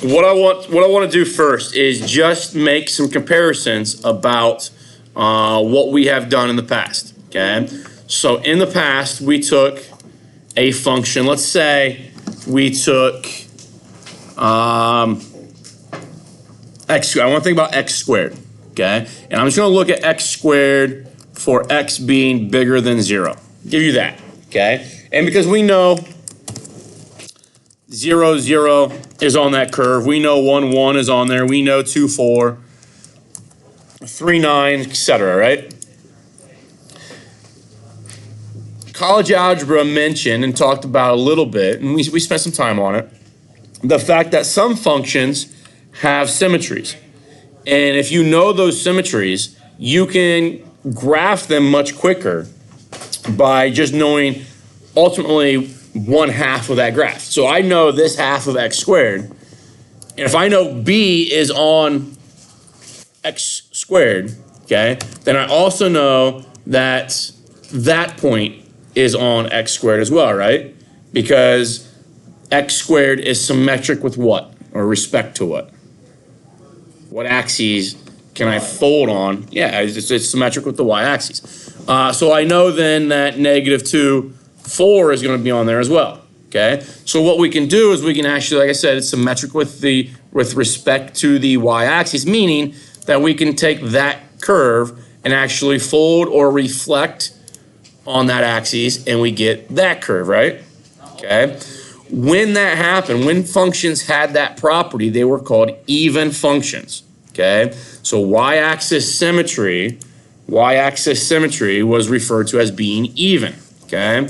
what I want to do first is just make some comparisons about what we have done in the past. Okay, so in the past we took a function. Let's say we took x. I want to think about x squared. Okay, and I'm just going to look at x squared for x being bigger than 0. Give you that. Okay, and because we know 0, 0 is on that curve. We know 1, 1 is on there. We know 2, 4, 3, 9, etc., right? College algebra mentioned and talked about a little bit, and we spent some time on it, the fact that some functions have symmetries. And if you know those symmetries, you can graph them much quicker by just knowing ultimately 1/2 of that graph. So I know this half of x squared, and if I know b is on x squared, okay, then I also know that that point is on x squared as well, right? Because x squared is symmetric with what? Or respect to what? What axes can I fold on? Yeah, it's symmetric with the y-axis. So I know then that -2, 4 is going to be on there as well. Okay, so what we can do is we can actually, like I said, it's symmetric with respect to the y-axis, meaning that we can take that curve and actually fold or reflect on that axis, and we get that curve, right? Okay. When that happened, when functions had that property, they were called even functions. Okay, so y-axis symmetry was referred to as being even. Okay.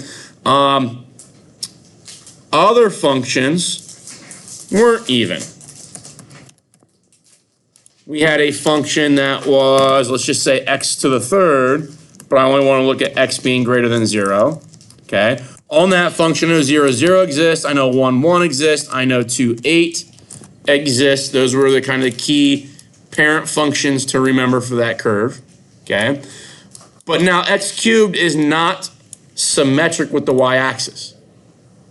Other functions weren't even. We had a function that was, let's just say x to the third, but I only want to look at x being greater than 0. Okay. On that function, I know 0, 0 exists. I know 1, 1 exists. I know 2, 8 exists. Those were the kind of the key parent functions to remember for that curve. Okay. But now x cubed is not symmetric with the y-axis.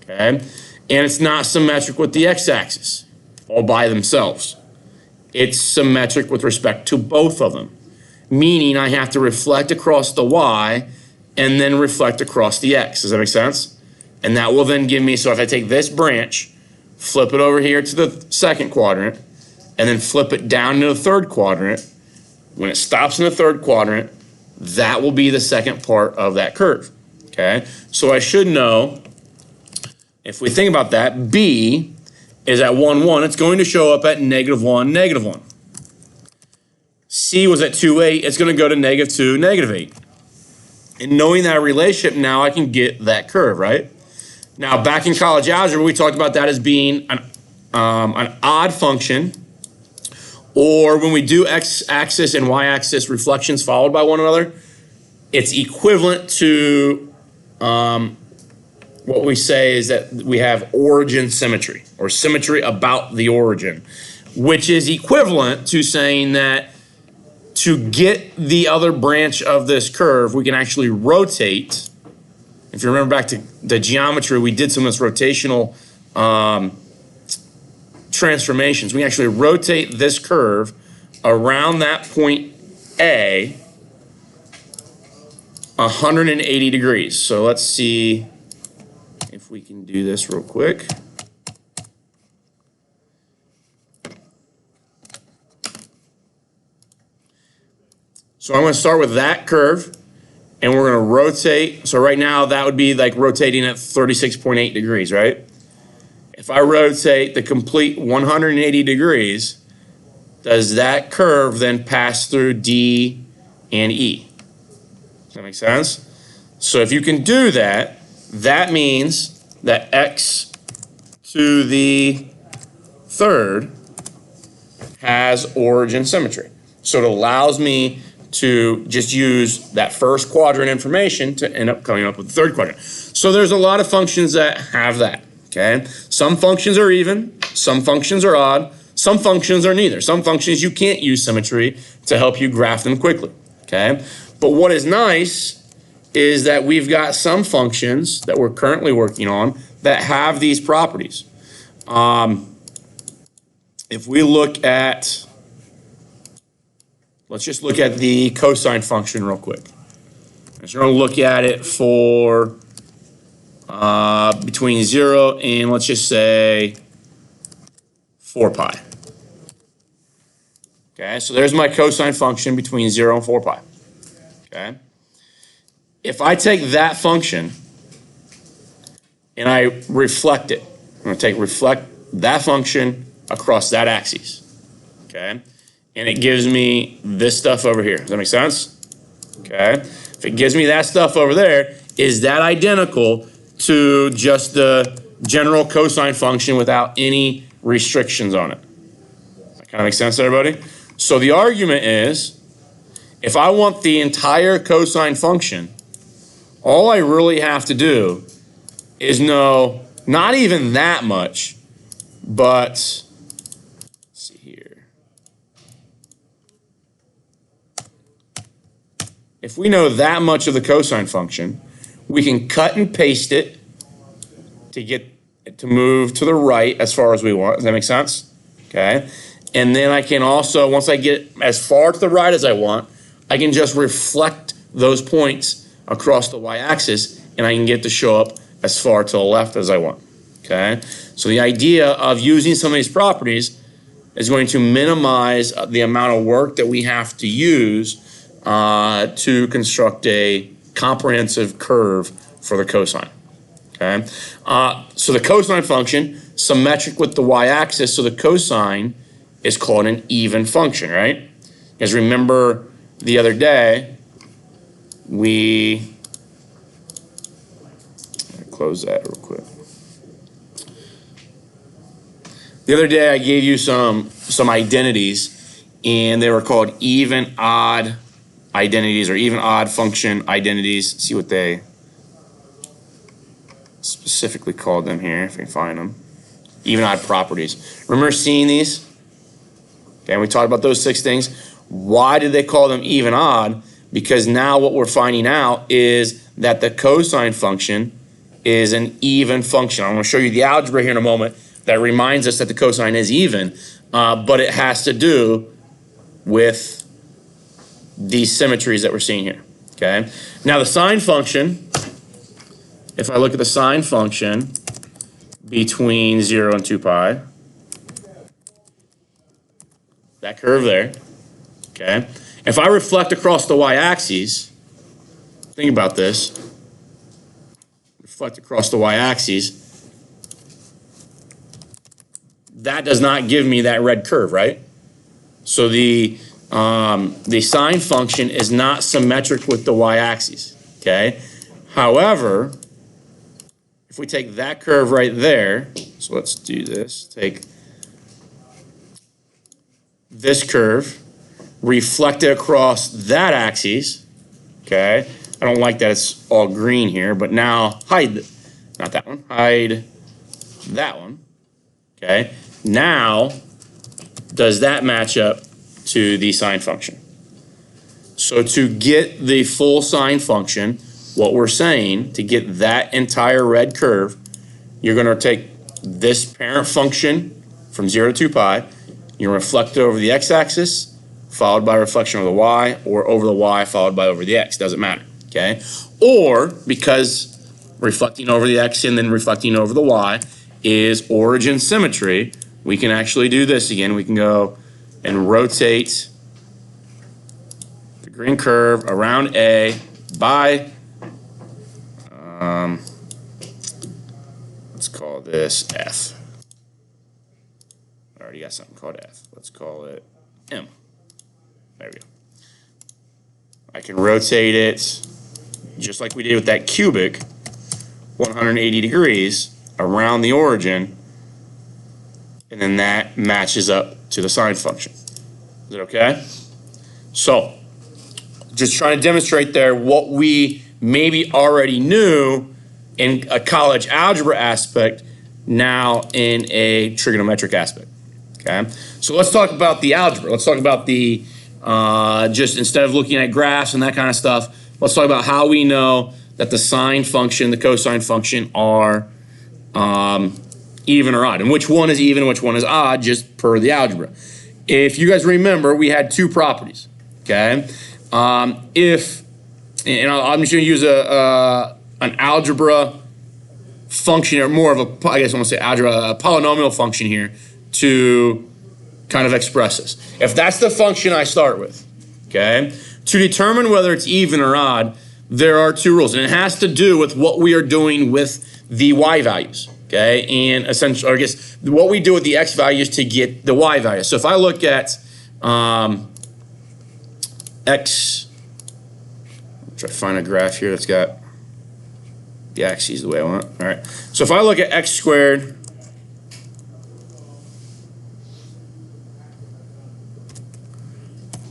Okay. And it's not symmetric with the x-axis all by themselves. It's symmetric with respect to both of them, meaning I have to reflect across the y and then reflect across the x. Does that make sense? And that will then give me, so if I take this branch, flip it over here to the second quadrant, and then flip it down to the third quadrant, when it stops in the third quadrant, that will be the second part of that curve. Okay? So I should know, if we think about that, b is at 1, 1. It's going to show up at -1, -1. C was at 2, 8. It's going to go to -2, -8. And knowing that relationship, now I can get that curve, right? Now, back in college algebra, we talked about that as being an odd function, or when we do x-axis and y-axis reflections followed by one another, it's equivalent to what we say is that we have origin symmetry, or symmetry about the origin, which is equivalent to saying that to get the other branch of this curve, we can actually rotate. If you remember back to the geometry, we did some of this rotational transformations. We actually rotate this curve around that point A 180 degrees. So let's see if we can do this real quick. So I'm going to start with that curve, and we're going to rotate. So right now, that would be like rotating at 36.8 degrees, right? If I rotate the complete 180 degrees, does that curve then pass through D and E? Does that make sense? So if you can do that, that means that x to the third has origin symmetry. So it allows me to just use that first quadrant information to end up coming up with the third quadrant. So there's a lot of functions that have that, okay? Some functions are even, some functions are odd, some functions are neither. Some functions you can't use symmetry to help you graph them quickly, okay? But what is nice is that we've got some functions that we're currently working on that have these properties. if we look at, let's just look at the cosine function real quick. I'm just going to look at it for between 0 and let's just say 4 pi. Okay, so there's my cosine function between 0 and 4 pi. Okay. If I take that function and I reflect it, I'm going to reflect that function across that axis. Okay, and it gives me this stuff over here. Does that make sense? Okay. If it gives me that stuff over there, is that identical to just the general cosine function without any restrictions on it? That kind of makes sense to everybody? So the argument is, if I want the entire cosine function, all I really have to do is know not even that much, but let's see here. If we know that much of the cosine function, we can cut and paste it to get it to move to the right as far as we want. Does that make sense? Okay. And then I can also, once I get as far to the right as I want, I can just reflect those points across the y-axis and I can get to show up as far to the left as I want. Okay. So the idea of using some of these properties is going to minimize the amount of work that we have to use to construct a comprehensive curve for the cosine. Okay, so the cosine function, symmetric with the y-axis, so the cosine is called an even function, right? Because remember the other day, close that real quick. The other day I gave you some identities, and they were called even odd identities or even odd function identities. See what they specifically called them here, if we can find them. Even odd properties. Remember seeing these? Okay, and we talked about those 6 things. Why did they call them even odd? Because now what we're finding out is that the cosine function is an even function. I'm going to show you the algebra here in a moment that reminds us that the cosine is even, but it has to do with these symmetries that we're seeing here. Okay. Now the sine function, if I look at the sine function between 0 and 2 pi, that curve there, okay. If I reflect across the y-axis, think about this, reflect across the y-axis, that does not give me that red curve, right? So the sine function is not symmetric with the y-axis, okay? However, if we take that curve right there, so let's do this, take this curve, reflect it across that axis, okay? I don't like that it's all green here, but now hide, not that one, hide that one, okay? Now, does that match up to the sine function? So to get the full sine function, what we're saying, to get that entire red curve, you're going to take this parent function from 0 to 2 pi, you reflect it over the x-axis, followed by reflection over the y, or over the y followed by over the x, doesn't matter, okay? Or, because reflecting over the x and then reflecting over the y is origin symmetry, we can actually do this again. We can go and rotate the green curve around A by, let's call this F. I already got something called F. Let's call it M. There we go. I can rotate it just like we did with that cubic, 180 degrees around the origin, and then that matches up to the sine function. Is it okay? So, just trying to demonstrate there what we maybe already knew in a college algebra aspect, now in a trigonometric aspect. Okay? So let's talk about the algebra. Let's talk about the, just instead of looking at graphs and that kind of stuff, let's talk about how we know that the sine function, the cosine function are even or odd. And which one is even, which one is odd, just per the algebra. If you guys remember, we had two properties, okay? I'm just going to use an algebra function, or more of a, I guess I want to say algebra, a polynomial function here to kind of express this. If that's the function I start with, okay, to determine whether it's even or odd, there are two rules, and it has to do with what we are doing with the y values, okay, and essentially, or I guess what we do with the x values to get the y value. So if I look at x, try to find a graph here that's got the axes the way I want. All right. So if I look at x squared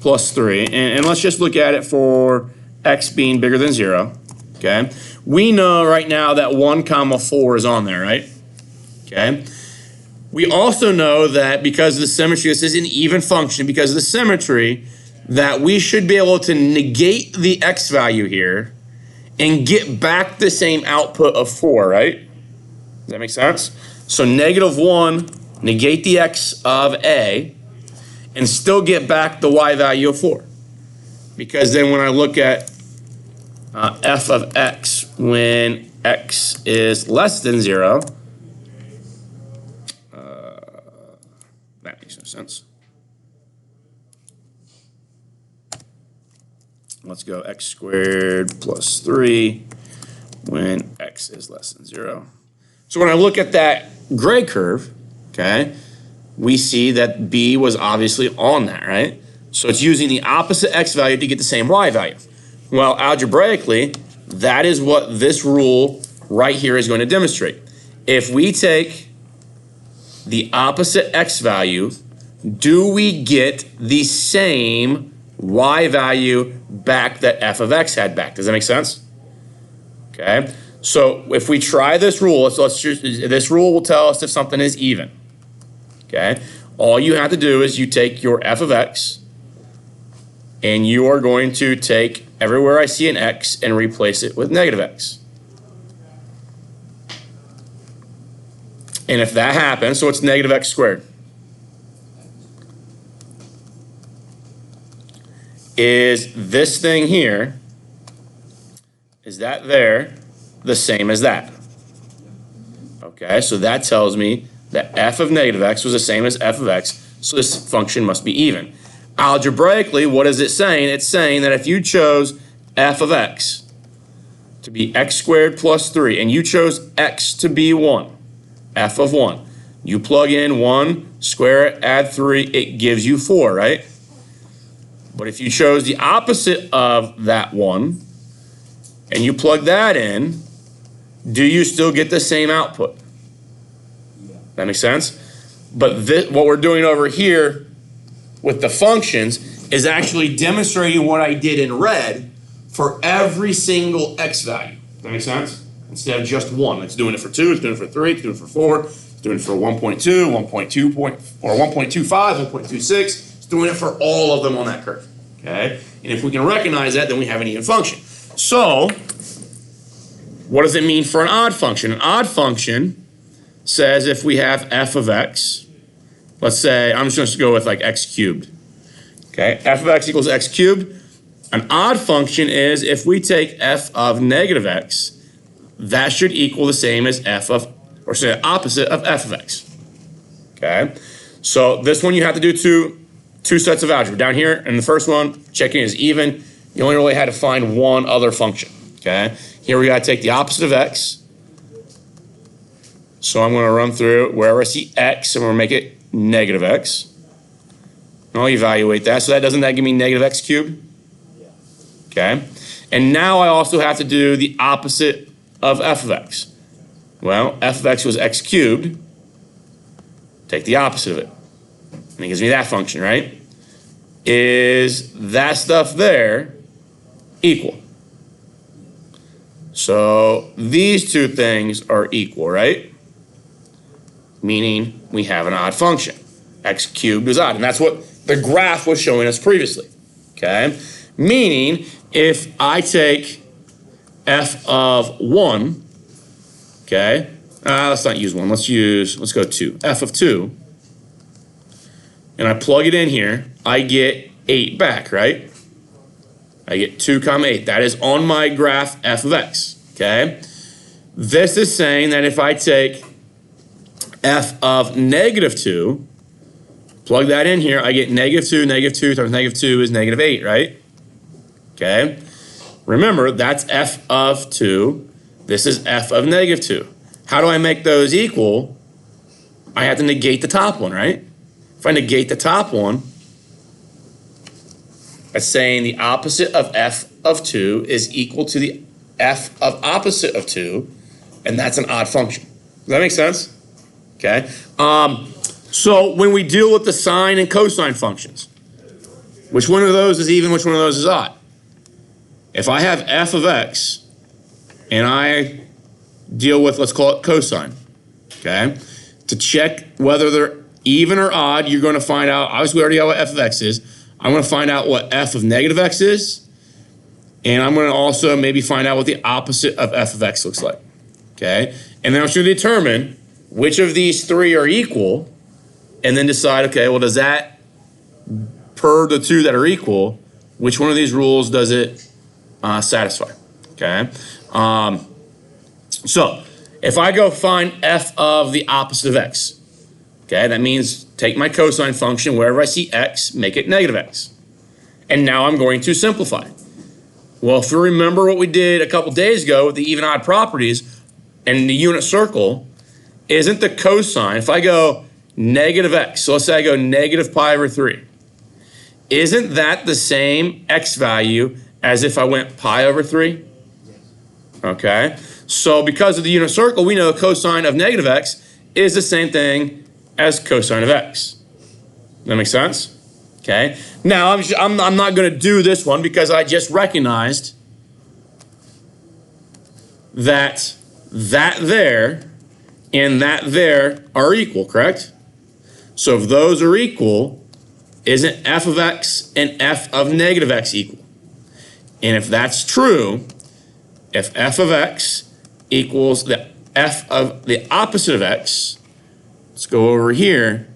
plus 3, and let's just look at it for x being bigger than 0, okay? We know right now that 1 comma 4 is on there, right? Okay. We also know that because of the symmetry, this is an even function, because of the symmetry, that we should be able to negate the x value here and get back the same output of 4, right? Does that make sense? So -1, negate the x of a, and still get back the y value of 4. Because then when I look at f of x when x is less than 0, that makes no sense. Let's go x squared plus 3 when x is less than 0. So when I look at that gray curve, okay, we see that b was obviously on that, right? So it's using the opposite x value to get the same y value. Well, algebraically, that is what this rule right here is going to demonstrate. If we take the opposite x value, do we get the same y value back that f of x had back? Does that make sense? Okay. So if we try this rule, this rule will tell us if something is even. Okay. All you have to do is you take your f of x, and you are going to take everywhere I see an x and replace it with -x. And if that happens, so it's -x squared. Is this thing here, is that there the same as that? Okay, so that tells me that f of -x was the same as f of x, so this function must be even. Algebraically, what is it saying? It's saying that if you chose f of x to be x squared plus 3, and you chose x to be 1, f of 1, you plug in 1, square it, add 3, it gives you 4, right? But if you chose the opposite of that 1, and you plug that in, do you still get the same output? That makes sense? But what we're doing over here with the functions is actually demonstrating what I did in red for every single x value. That makes sense? Instead of just 1. It's doing it for 2, it's doing it for 3, it's doing it for 4, it's doing it for 1.2, 1.2 or 1.25, 1.26. It's doing it for all of them on that curve. Okay? And if we can recognize that, then we have an even function. So, what does it mean for an odd function? An odd function says if we have f of x, let's say, I'm just going to go with like x cubed. Okay, f of x equals x cubed. An odd function is if we take f of -x, that should equal the same as f of, or say the opposite of f of x. Okay, so this one you have to do two sets of algebra. Down here in the first one, checking is even. You only really had to find one other function. Okay, here we got to take the opposite of x. So I'm going to run through wherever I see x, and we're going to make it -x. And I'll evaluate that. So doesn't that give me -x cubed? Okay. And now I also have to do the opposite of f of x. Well, f of x was x cubed. Take the opposite of it. And it gives me that function, right? Is that stuff there equal? So these two things are equal, right? Meaning we have an odd function. X cubed is odd. And that's what the graph was showing us previously. Okay? Meaning if I take f of 1, okay, let's not use 1. Let's go 2. F of 2. And I plug it in here. I get 8 back, right? I get 2 comma 8. That is on my graph f of x, okay? This is saying that if I take f of negative 2, plug that in here, I get negative 2 times negative 2 is negative 8, right? Okay? Remember, that's f of 2. This is f of negative 2. How do I make those equal? I have to negate the top one, right? If I negate the top one, that's saying the opposite of f of 2 is equal to the f of opposite of 2, and that's an odd function. Does that make sense? Okay. So when we deal with the sine and cosine functions, which one of those is even, which one of those is odd? If I have f of x and I deal with, let's call it cosine, okay? To check whether they're even or odd, you're going to find out, obviously we already know what f of x is. I'm going to find out what f of negative x is, and I'm going to also maybe find out what the opposite of f of x looks like, okay? And then I'm going to determine which of these 3 are equal, and then decide, okay, well, does that, per the 2 that are equal, which one of these rules does it satisfy, okay? So if I go find f of the opposite of x, okay, that means take my cosine function, wherever I see x, make it negative x. And now I'm going to simplify. Well, if you remember what we did a couple days ago with the even odd properties and the unit circle, isn't the cosine, if I go negative x, so let's say I go negative pi over 3, isn't that the same x value as if I went pi over 3? Okay, so because of the unit circle, we know cosine of negative x is the same thing as cosine of x. Does that make sense? Okay, now I'm not going to do this one because I just recognized that there and that there are equal, correct? So if those are equal, isn't f of x and f of negative x equal? And if that's true, if f of x equals the f of the opposite of x, let's go over here.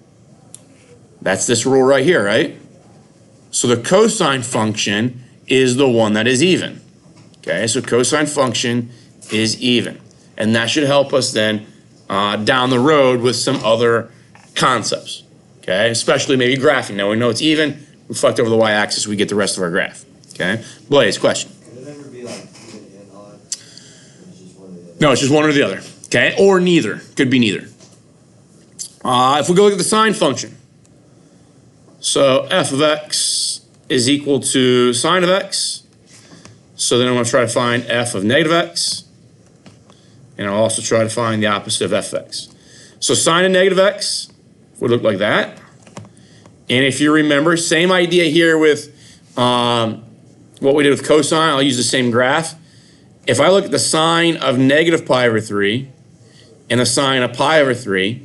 That's this rule right here, right? So the cosine function is the one that is even. Okay, so cosine function is even. And that should help us then down the road with some other concepts. Okay, especially maybe graphing. Now we know it's even, reflect over the y-axis, we get the rest of our graph. Okay, Blaze, question? Could it ever be like even and odd? Or it's just one or the other? No, it's just one or the other. Okay, or neither. Could be neither. If we go look at the sine function, so f of x is equal to sine of x. So then I'm going to try to find f of negative x, and I'll also try to find the opposite of f of x. So sine of negative x would look like that. And if you remember, same idea here with what we did with cosine. I'll use the same graph. If I look at the sine of negative pi over 3 and the sine of pi over 3,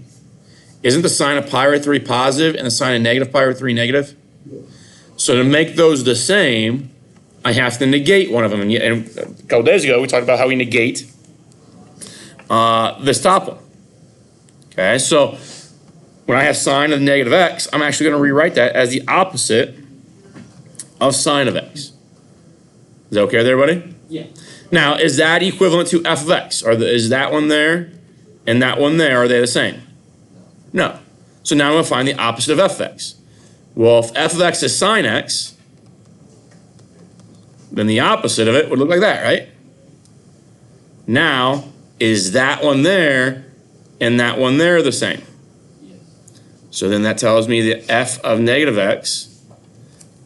isn't the sine of pi over 3 positive and the sine of negative pi over 3 negative? So to make those the same, I have to negate one of them. And a couple days ago, we talked about how we negate this top one. Okay, so when I have sine of negative x, I'm actually going to rewrite that as the opposite of sine of x. Is that okay with everybody? Yeah. Now, is that equivalent to f of x? Is that one there and that one there, are they the same? No. So now I'm going to find the opposite of f of x. Well, if f of x is sine x, then the opposite of it would look like that, right? Now, is that one there and that one there the same? Yes. So then that tells me that f of negative x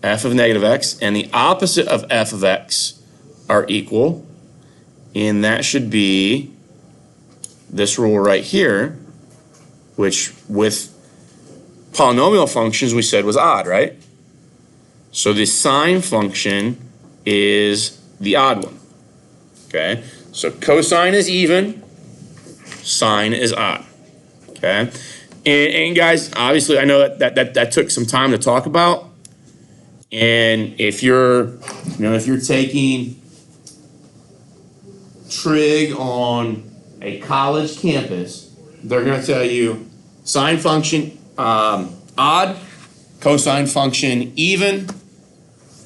and the opposite of f of x are equal, and that should be this rule right here, which with polynomial functions we said was odd, right? So the sine function is the odd one, okay? So cosine is even, sine is odd, okay? And guys, obviously I know that took some time to talk about. And if you're taking trig on a college campus, they're going to tell you sine function odd, cosine function even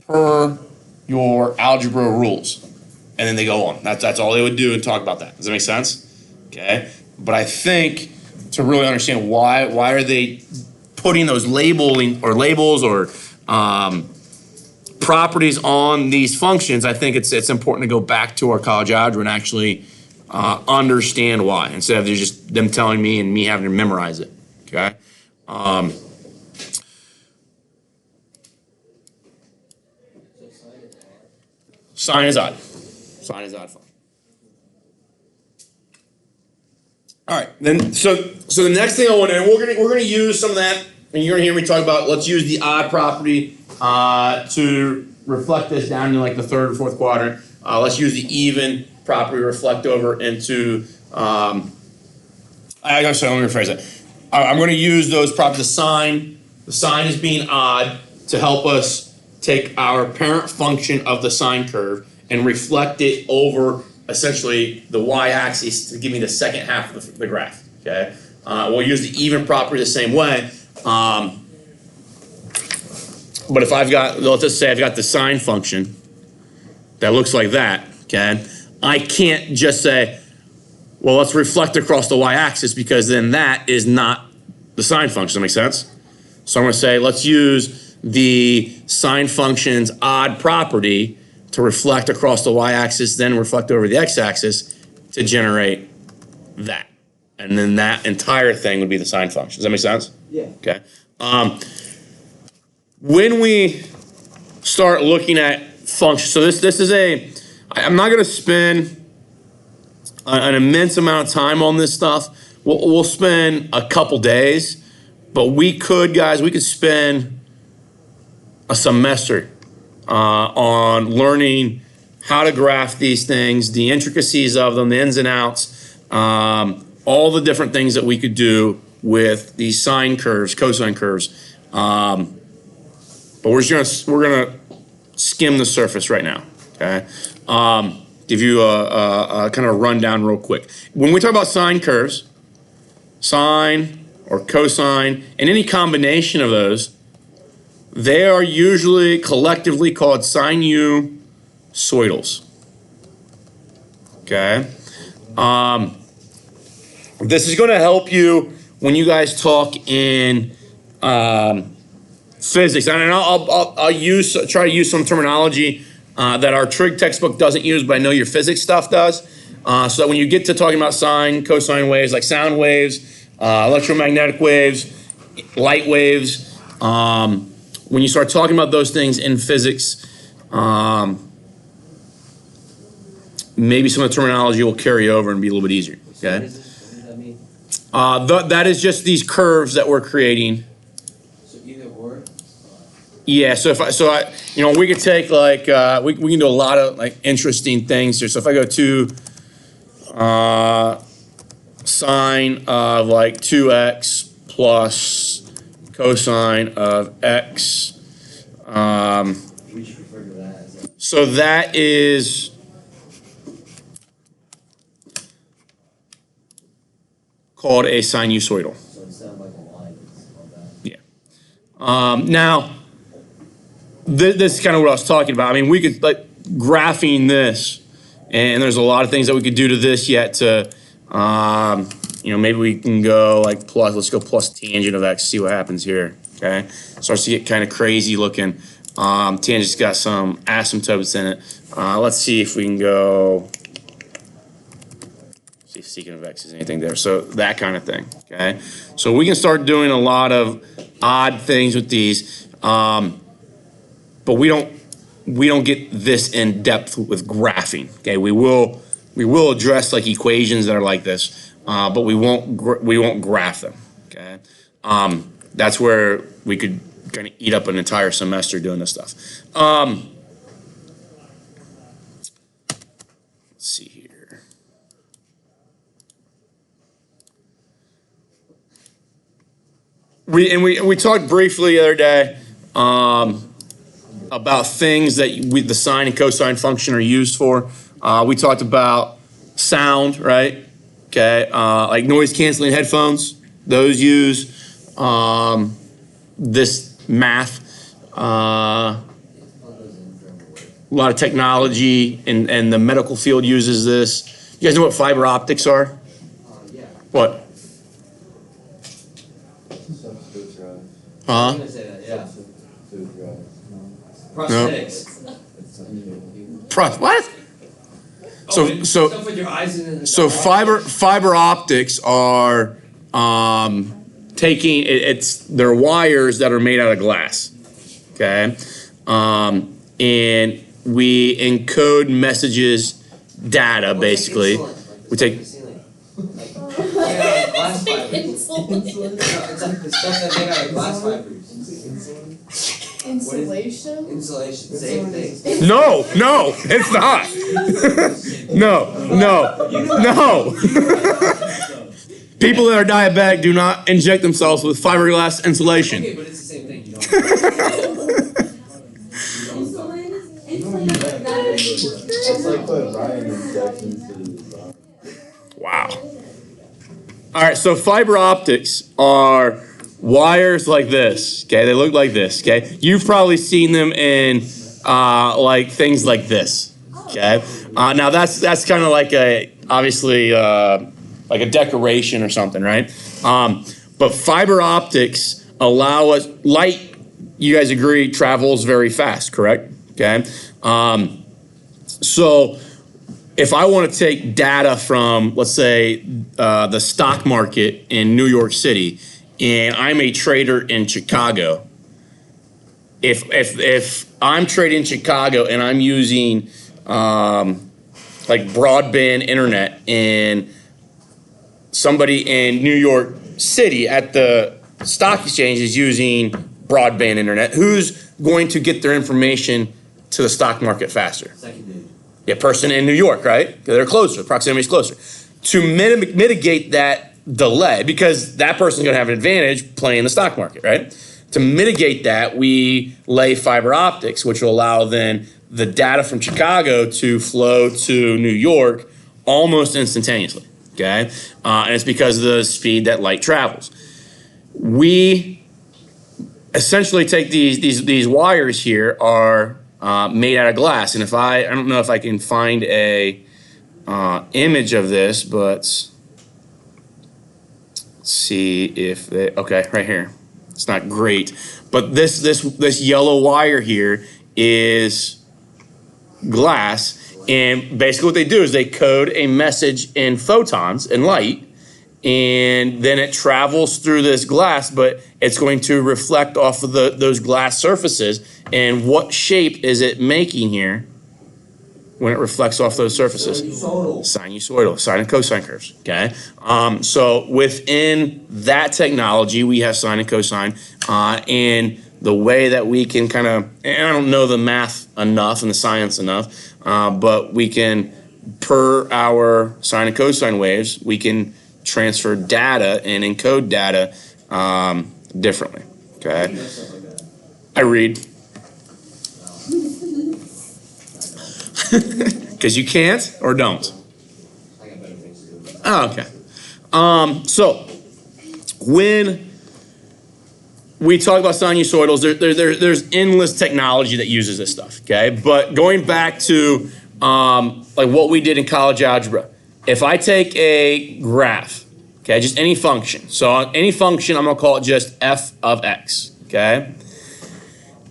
per your algebra rules. And then they go on. That's all they would do and talk about that. Does that make sense? Okay. But I think to really understand why are they putting those labels or properties on these functions, I think it's important to go back to our college algebra and actually understand why, instead of just them telling me and me having to memorize it. Okay. Sine is odd. Sine is odd. Fine. All right. Then so the next thing I want to, and we're gonna use some of that, and you're gonna hear me talk about. Let's use the odd property to reflect this down into like the third or fourth quadrant. Let's use the even property to reflect over into. Let me rephrase that. I'm going to use those properties. The sine is being odd to help us take our parent function of the sine curve and reflect it over essentially the y-axis to give me the second half of the graph. Okay, we'll use the even property the same way. But if I've got, let's just say I've got the sine function that looks like that. Okay, I can't just say, well, let's reflect across the y-axis, because then that is not the sine function. Does that make sense? So I'm going to say, let's use the sine function's odd property to reflect across the y-axis, then reflect over the x-axis to generate that. And then that entire thing would be the sine function. Does that make sense? Yeah. Okay. When we start looking at functions, so this is I'm not going to spend an immense amount of time on this stuff. We'll spend a couple days, but we could spend a semester on learning how to graph these things, the intricacies of them, the ins and outs, all the different things that we could do with these sine curves, cosine curves. But we're gonna skim the surface right now. Okay. Give you a kind of a rundown real quick. When we talk about sine curves, sine or cosine, and any combination of those, they are usually collectively called sinusoidals. Okay. This is going to help you when you guys talk in physics, and I'll try to use some terminology that our trig textbook doesn't use, but I know your physics stuff does. So that when you get to talking about sine, cosine waves, like sound waves, electromagnetic waves, light waves, when you start talking about those things in physics, maybe some of the terminology will carry over and be a little bit easier. Okay. What does that mean? That is just these curves that we're creating. So either or? Yeah, we could take like, we can do a lot of like interesting things here. So if I go to sine of like 2x plus cosine of x, We should refer to that as a... so that is called a sinusoidal. So instead of like a line, it's called that. Yeah. Now, this is kind of what I was talking about. I mean, we could, like, graphing this, and there's a lot of things that we could do to this yet to, maybe we can go like let's go plus tangent of x, see what happens here, okay? Starts to get kind of crazy looking. Tangent's got some asymptotes in it. Let's see if we can go, see if secant of x is anything there. So that kind of thing, okay? So we can start doing a lot of odd things with these, but we don't get this in depth with graphing, okay? We will address like equations that are like this, but we won't graph them, okay? That's where we could kind of eat up an entire semester doing this stuff. Let's see here. We talked briefly the other day about things that the sine and cosine function are used for. We talked about sound, right? Okay, like noise canceling headphones, those use this math. A lot of technology and the medical field uses this. You guys know what fiber optics are? Yeah. What? Huh? I'm gonna say that, yeah. No. Prosthetics. What? So Stuff with your eyes in it. So fiber optics are taking they're wires that are made out of glass, okay, and we encode messages, data basically. We take Glass fibers. No, it's like the stuff that made out of glass fibers. Insulation? Insulation, same thing. no, it's not. no. People that are diabetic do not inject themselves with fiberglass insulation. Okay, but it's the same thing. You don't. It's like putting Ryan injections to the Wow. All right, so fiber optics are wires like this, okay? They look like this, okay? You've probably seen them in like things like this, okay? Now that's kind of like obviously like a decoration or something, right? But fiber optics allow us, light, you guys agree, travels very fast, correct? Okay. So if I want to take data from, let's say, the stock market in New York City, and I'm a trader in Chicago, if I'm trading in Chicago and I'm using like broadband internet, and somebody in New York City at the stock exchange is using broadband internet, who's going to get their information to the stock market faster? Second dude. Yeah, person in New York, right? 'Cause they're closer, proximity is closer. To mitigate that delay, because that person's gonna have an advantage playing the stock market, right? To mitigate that, we lay fiber optics, which will allow then the data from Chicago to flow to New York almost instantaneously, okay? And it's because of the speed that light travels. We essentially take these wires here are made out of glass, and I don't know if I can find a image of this, but let's see if okay, right here. It's not great, but this yellow wire here is glass, and basically what they do is they code a message in photons and light, and then it travels through this glass, but it's going to reflect off of those glass surfaces. And what shape is it making here when it reflects off those surfaces? Sinusoidal, sine and cosine curves, okay? So within that technology, we have sine and cosine, and the way that we can kind of, and I don't know the math enough and the science enough, but we can, per our sine and cosine waves, we can transfer data and encode data differently, okay? I read. Because you can't or don't? I got better things to do. Oh, okay. So when we talk about sinusoidals, there's endless technology that uses this stuff, okay? But going back to like what we did in college algebra, if I take a graph, okay, just any function. So any function, I'm gonna call it just f of x, okay?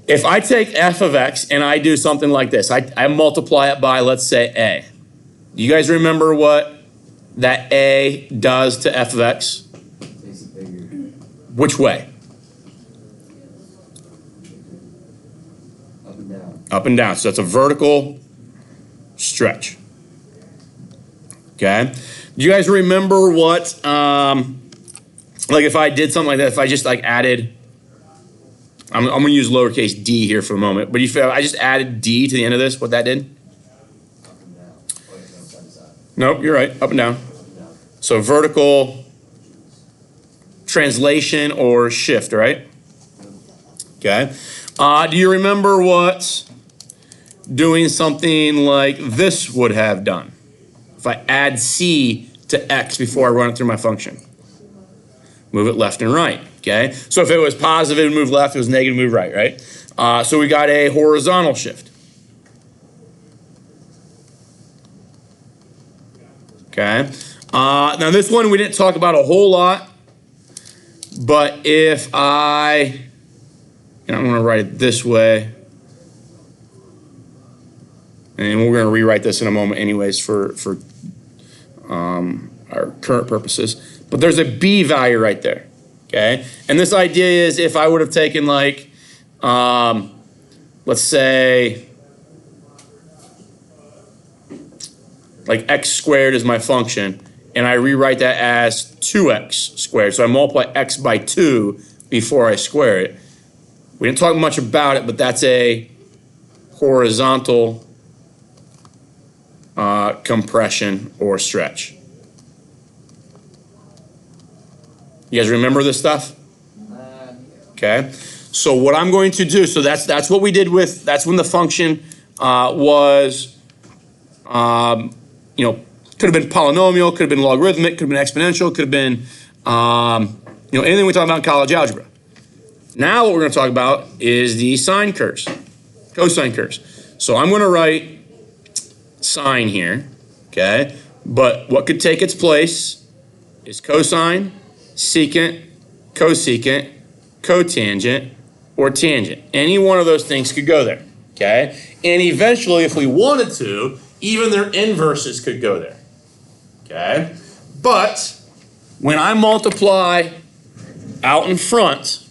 If I take f of x and I do something like this, I multiply it by, let's say, a. You guys remember what that a does to f of x? Makes it bigger. Which way? Up and down. Up and down. So it's a vertical stretch. Okay? Do you guys remember what, like if I did something like that, if I just like added, I'm going to use lowercase d here for a moment, but if I just added d to the end of this, what that did? Up and down. Oh, yeah, no, side to side. Nope, you're right, up and down. Up and down. So vertical translation or shift, right? Okay. Do you remember what doing something like this would have done? If I add c to x before I run it through my function. Move it left and right, okay? So if it was positive, it would move left. If it was negative, move right, right? So we got a horizontal shift. Okay. Now this one we didn't talk about a whole lot, but if I'm going to write it this way, and we're going to rewrite this in a moment anyways for our current purposes, but there's a B value right there, okay? And this idea is if I would have taken like, let's say, like x squared is my function, and I rewrite that as 2x squared. So I multiply x by 2 before I square it. We didn't talk much about it, but that's a horizontal compression or stretch. You guys remember this stuff? Okay. So what I'm going to do, so that's what we did with, that's when the function was, could have been polynomial, could have been logarithmic, could have been exponential, could have been, anything we talk about in college algebra. Now what we're going to talk about is the sine curves, cosine curves. So I'm going to write sine here, okay? But what could take its place is cosine, secant, cosecant, cotangent, or tangent. Any one of those things could go there, okay? And eventually, if we wanted to, even their inverses could go there, okay? But when I multiply out in front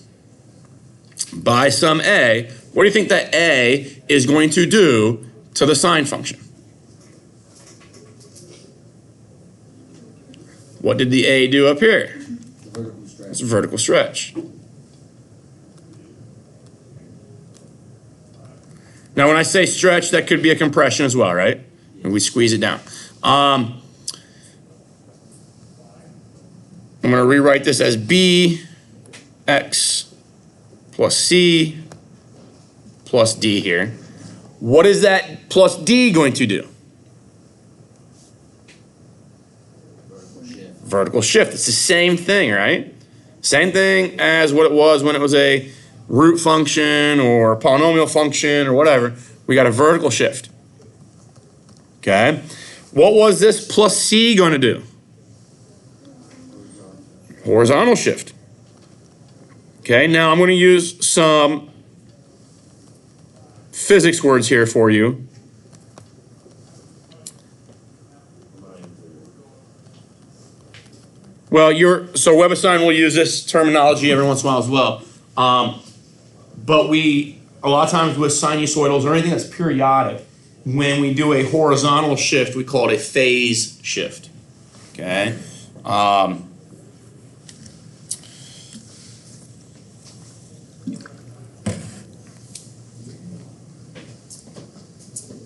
by some a, what do you think that a is going to do to the sine function? What did the a do up here? It's a vertical stretch. Now, when I say stretch, that could be a compression as well, right? And we squeeze it down. I'm going to rewrite this as bx plus c plus d here. What is that plus d going to do? Vertical shift. It's the same thing, right? Same thing as what it was when it was a root function or a polynomial function or whatever. We got a vertical shift. Okay. What was this plus c going to do? Horizontal shift. Okay. Now I'm going to use some physics words here for you. Well, so WebAssign will use this terminology every once in a while as well. But a lot of times with sinusoidals or anything that's periodic, when we do a horizontal shift, we call it a phase shift. Okay.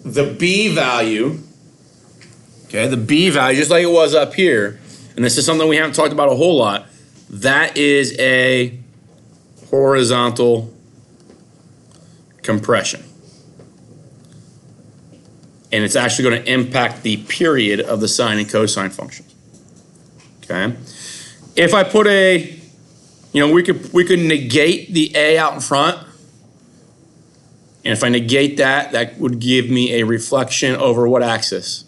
The B value, okay, the B value, just like it was up here, and this is something we haven't talked about a whole lot, that is a horizontal compression. And it's actually going to impact the period of the sine and cosine functions. Okay? If I put we could negate the A out in front. And if I negate that, that would give me a reflection over what axis?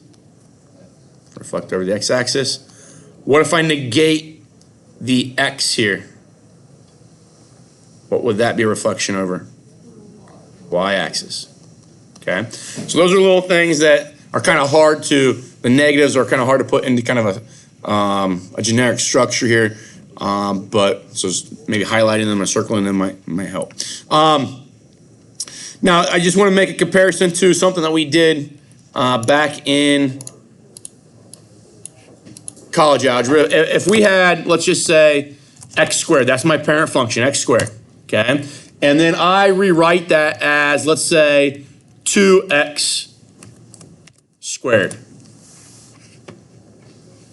Reflect over the x-axis. What if I negate the x here? What would that be a reflection over? Y-axis. Okay? So those are little things that are kind of hard the negatives are kind of hard to put into kind of a generic structure here. But so maybe highlighting them or circling them might help. Now, I just want to make a comparison to something that we did back in college algebra. If we had, let's just say, x squared, that's my parent function, x squared, okay? And then I rewrite that as, let's say, 2x squared.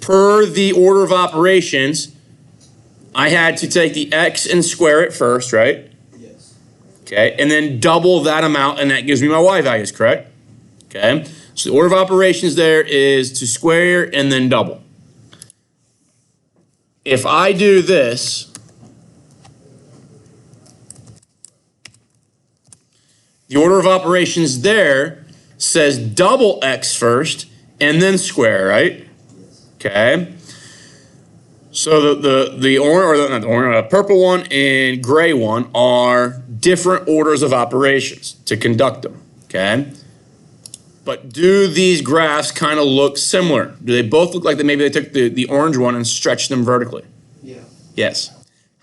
Per the order of operations, I had to take the x and square it first, right? Okay, and then double that amount, and that gives me my y values, correct? Okay, so the order of operations there is to square and then double. if I do this, the order of operations there says double X first and then square, right? Okay. So the purple one and gray one are different orders of operations to conduct them, okay? But do these graphs kind of look similar? Do they both look like maybe they took the orange one and stretched them vertically? Yeah. Yes.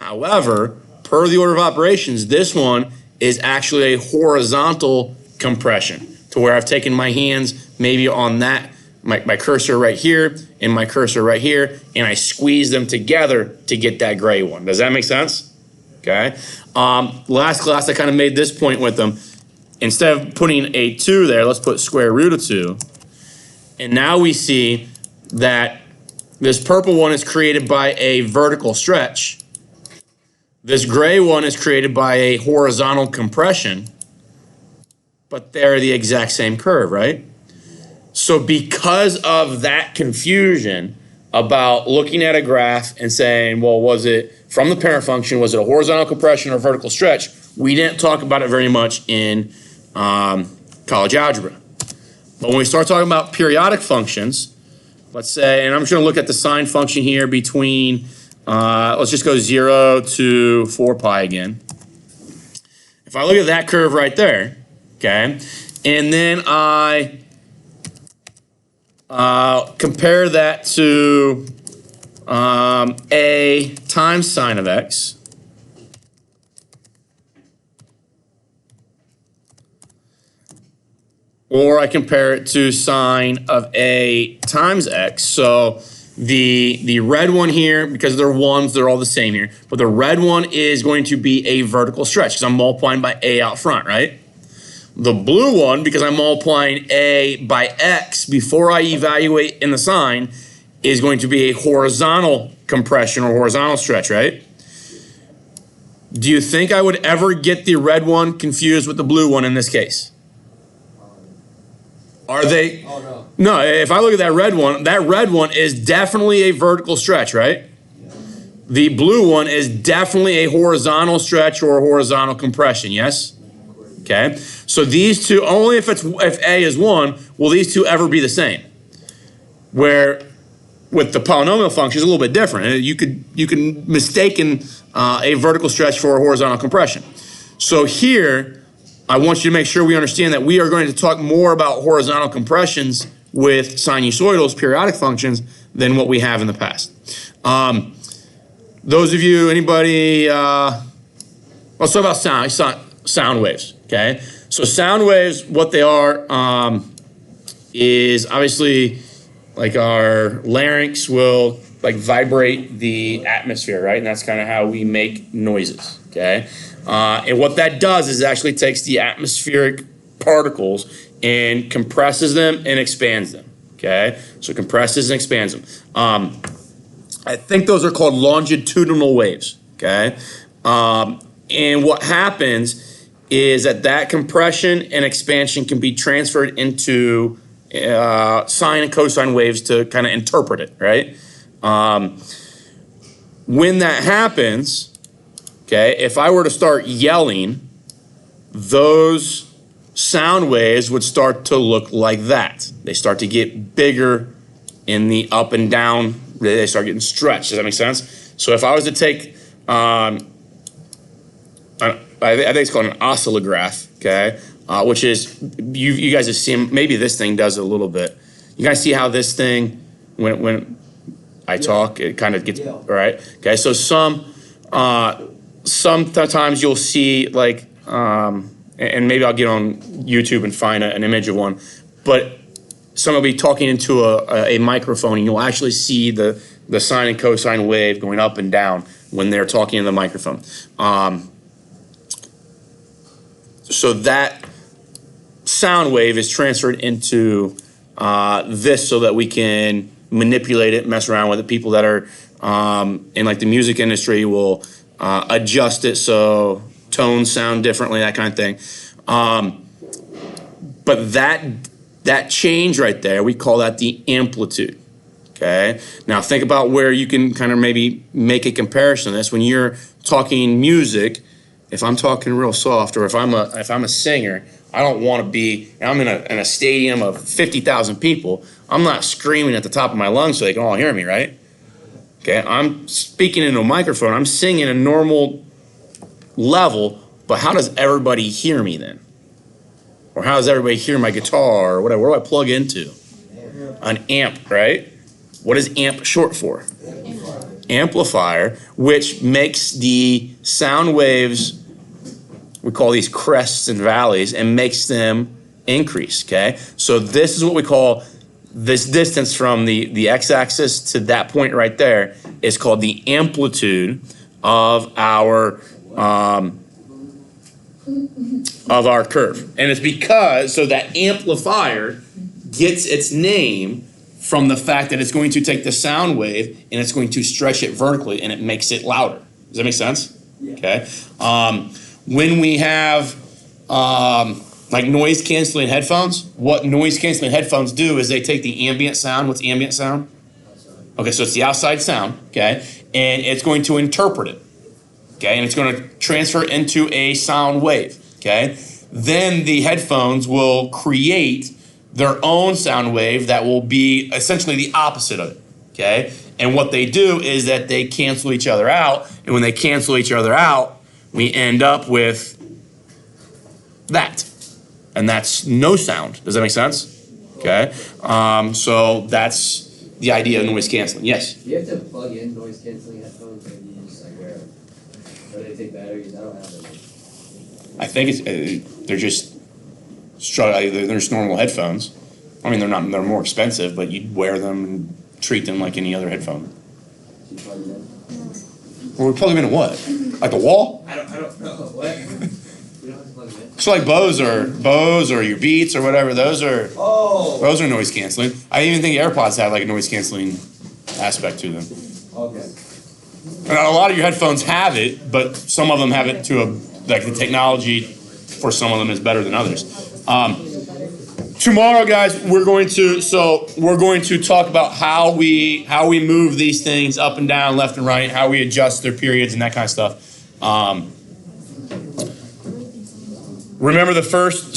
However, per the order of operations, this one is actually a horizontal compression to where I've taken my hands maybe on that, my cursor right here and my cursor right here, and I squeeze them together to get that gray one. Does that make sense? Okay. Last class, I kind of made this point with them. Instead of putting a 2 there, let's put square root of 2. And now we see that this purple one is created by a vertical stretch. This gray one is created by a horizontal compression. But they're the exact same curve, right? So because of that confusion about looking at a graph and saying, well, was it from the parent function, was it a horizontal compression or vertical stretch? We didn't talk about it very much in college algebra. But when we start talking about periodic functions, let's say, and I'm just going to look at the sine function here between, let's just go 0 to 4 pi again. If I look at that curve right there, okay, and then I compare that to a times sine of x, or I compare it to sine of a times x. So the red one here, because they're ones, they're all the same here, but the red one is going to be a vertical stretch because I'm multiplying by a out front, right? The blue one, because I'm multiplying a by x before I evaluate in the sine, is going to be a horizontal compression or horizontal stretch, right? Do you think I would ever get the red one confused with the blue one in this case? Are they? Oh, no. No, if I look at that red one is definitely a vertical stretch, right? Yeah. The blue one is definitely a horizontal stretch or a horizontal compression, yes? Okay, so these two, only if A is 1, will these two ever be the same? Where with the polynomial function, it's a little bit different. You can mistaken a vertical stretch for a horizontal compression. So here, I want you to make sure we understand that we are going to talk more about horizontal compressions with sinusoidals, periodic functions, than what we have in the past. Those of you, anybody, let's talk about sound waves, okay? So sound waves, what they are, is obviously like our larynx will like vibrate the atmosphere, right? And that's kind of how we make noises, okay? And what that does is it actually takes the atmospheric particles and compresses them and expands them, okay? So compresses and expands them. I think those are called longitudinal waves, okay? And what happens is that compression and expansion can be transferred into sine and cosine waves to kind of interpret it, right? When that happens, okay, if I were to start yelling, those sound waves would start to look like that. They start to get bigger in the up and down. They start getting stretched. Does that make sense? So if I was to take, I think it's called an oscillograph, okay, which is, you guys have seen, maybe this thing does it a little bit. You guys see how this thing, when I talk, it kind of gets, all right? Okay, so sometimes you'll see like, and maybe I'll get on YouTube and find an image of one, but someone will be talking into a microphone and you'll actually see the sine and cosine wave going up and down when they're talking in the microphone. So that sound wave is transferred into this so that we can manipulate it, mess around with it. People that are in like the music industry will adjust it so tones sound differently, that kind of thing. But that change right there, we call that the amplitude, Okay. Now think about where you can kind of maybe make a comparison to this. When you're talking music, if I'm talking real soft, or if I'm a singer, I don't want to be. I'm in a stadium of 50,000 people. I'm not screaming at the top of my lungs so they can all hear me, right? Okay. I'm speaking into a microphone. I'm singing a normal level, but how does everybody hear me then? Or how does everybody hear my guitar or whatever? What do I plug into? An amp, right? What is amp short for? Amplifier, which makes the sound waves, we call these crests and valleys, and makes them increase, okay? So this is what we call this distance from the x-axis to that point right there is called the amplitude of our curve. And it's because, so that amplifier gets its name from the fact that it's going to take the sound wave and it's going to stretch it vertically and it makes it louder. Does that make sense? Yeah. Okay. When we have like noise canceling headphones, what noise canceling headphones do is they take the ambient sound. What's ambient sound? Okay, so it's the outside sound, okay? And it's going to interpret it, okay? And it's going to transfer it into a sound wave, okay? Then the headphones will create their own sound wave that will be essentially the opposite of it, okay? And what they do is that they cancel each other out, and when they cancel each other out, we end up with that. And that's no sound. Does that make sense? Okay? So that's the idea of noise canceling. Yes? Do you have to plug in noise canceling headphones, or do you just like wear them? Or do they take batteries? I don't have them. I think it's they're just they're just normal headphones. I mean, they're more expensive, but you wear them and treat them like any other headphone. Do you plug them in? Well, we plug them into what? Like the wall? I don't know. What? You don't have to plug them in? So like Bose or your Beats or whatever, those are noise canceling. I even think AirPods have like a noise canceling aspect to them. Okay. And a lot of your headphones have it, but some of them have it to like the technology for some of them is better than others. Tomorrow, guys, we're going to talk about how we move these things up and down, left and right, how we adjust their periods and that kind of stuff. Remember the first